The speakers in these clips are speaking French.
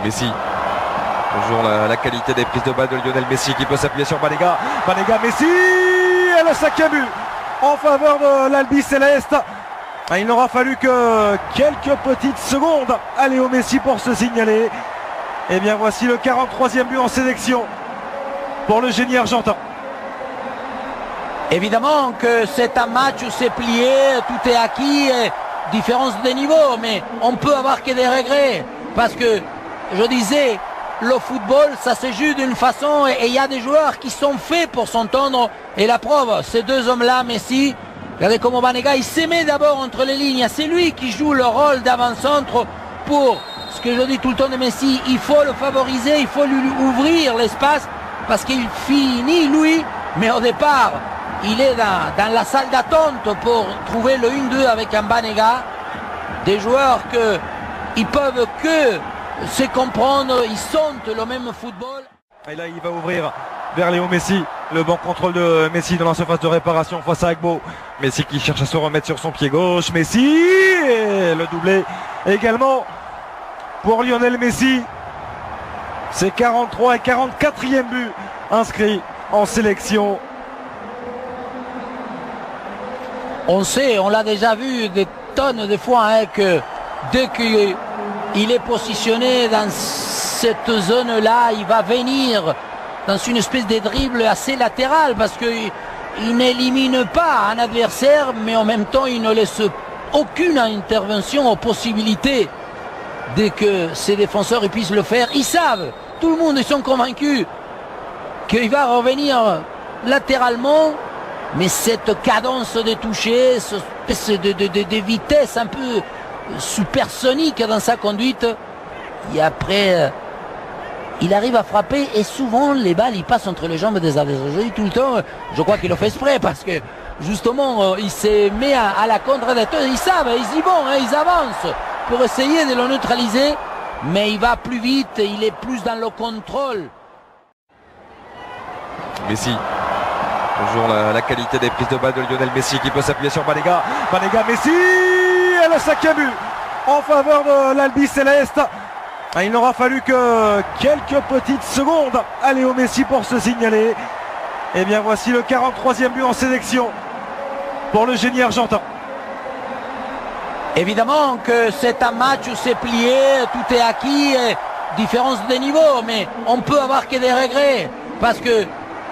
Messi. Toujours la qualité des prises de balle de Lionel Messi qui peut s'appuyer sur Banega. Banega, Messi, et le 5e but en faveur de l'Albi Céleste. Il n'aura fallu que quelques petites secondes à Léo Messi pour se signaler. Et bien voici le 43e but en sélection pour le génie argentin. Évidemment que c'est un match où c'est plié, tout est acquis, différence de niveau, mais on peut avoir que des regrets. Parce que, je disais, le football, ça se joue d'une façon et il y a des joueurs qui sont faits pour s'entendre. Et la preuve, ces deux hommes-là, Messi, regardez comment Banega, il se met d'abord entre les lignes. C'est lui qui joue le rôle d'avant-centre pour ce que je dis tout le temps de Messi. Il faut le favoriser, il faut lui ouvrir l'espace parce qu'il finit, lui, mais au départ, il est dans la salle d'attente pour trouver le 1-2 avec un Banega. Des joueurs qui peuvent que se comprendre, ils sentent le même football. Et là, il va ouvrir vers Léo Messi. Le bon contrôle de Messi dans la surface de réparation face à Agbo. Messi qui cherche à se remettre sur son pied gauche. Messi, et le doublé également pour Lionel Messi. C'est 43 et 44e but inscrit en sélection. On sait, on l'a déjà vu des tonnes de fois, que dès qu'il est positionné dans cette zone-là, il va venir dans une espèce de dribble assez latéral parce qu'il n'élimine pas un adversaire, mais en même temps, il ne laisse aucune intervention aux possibilités. Dès que ses défenseurs puissent le faire, ils savent, tout le monde, ils sont convaincus qu'il va revenir latéralement. Mais cette cadence de toucher, cette espèce de vitesse un peu supersonique dans sa conduite, et après, il arrive à frapper et souvent les balles, ils passent entre les jambes des adversaires. Je dis tout le temps, je crois qu'il le fait exprès parce que justement, il se met à la contre des deux. Ils savent, ils y vont, ils avancent pour essayer de le neutraliser, mais il va plus vite, il est plus dans le contrôle. Messi. Toujours la qualité des prises de balle de Lionel Messi qui peut s'appuyer sur Banega. Banega, Messi, et le 5e but en faveur de l'Albi Céleste. Il n'aura fallu que quelques petites secondes à Léo Messi pour se signaler. Et bien voici le 43e but en sélection pour le génie argentin. Évidemment que c'est un match où c'est plié, tout est acquis, différence de niveau, mais on peut avoir que des regrets. Parce que,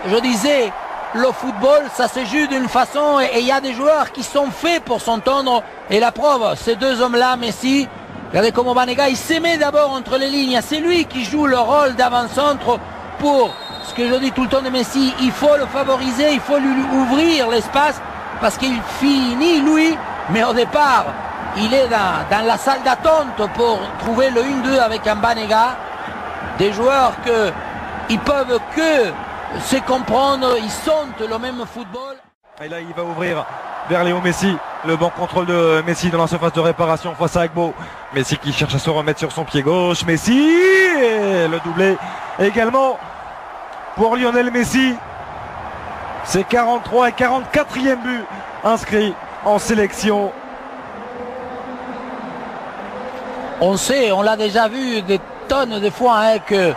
je disais, le football, ça se joue d'une façon et il y a des joueurs qui sont faits pour s'entendre. Et la preuve, ces deux hommes-là, Messi, regardez comment Banega, il se met d'abord entre les lignes. C'est lui qui joue le rôle d'avant-centre pour ce que je dis tout le temps de Messi. Il faut le favoriser, il faut lui ouvrir l'espace parce qu'il finit, lui, mais au départ, il est dans la salle d'attente pour trouver le 1-2 avec un Banega. Des joueurs qui peuvent que se comprendre, ils sentent le même football. Et là, il va ouvrir vers Léo Messi. Le bon contrôle de Messi dans la surface de réparation face à Agbo. Messi qui cherche à se remettre sur son pied gauche. Messi, et le doublé également pour Lionel Messi. C'est 43 et 44e but inscrit en sélection. On sait, on l'a déjà vu des tonnes de fois, que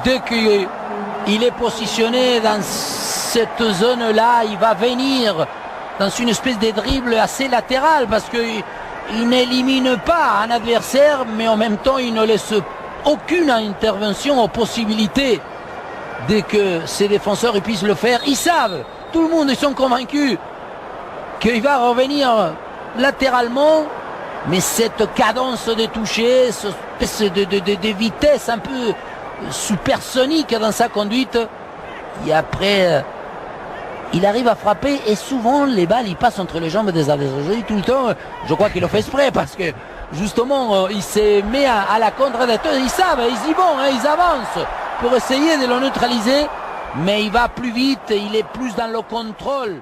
dès qu'il est positionné dans cette zone-là, il va venir dans une espèce de dribble assez latéral parce qu'il n'élimine pas un adversaire, mais en même temps, il ne laisse aucune intervention aux possibilités. Dès que ses défenseurs puissent le faire, ils savent, tout le monde, ils sont convaincus qu'il va revenir latéralement. Mais cette cadence de toucher, cette espèce de vitesse un peu supersonique dans sa conduite, et après, il arrive à frapper et souvent les balles, ils passent entre les jambes des adversaires. Je dis tout le temps, je crois qu'il le fait exprès parce que justement, il se met à la contre des deux. Ils savent, ils y vont, ils avancent pour essayer de le neutraliser, mais il va plus vite, il est plus dans le contrôle.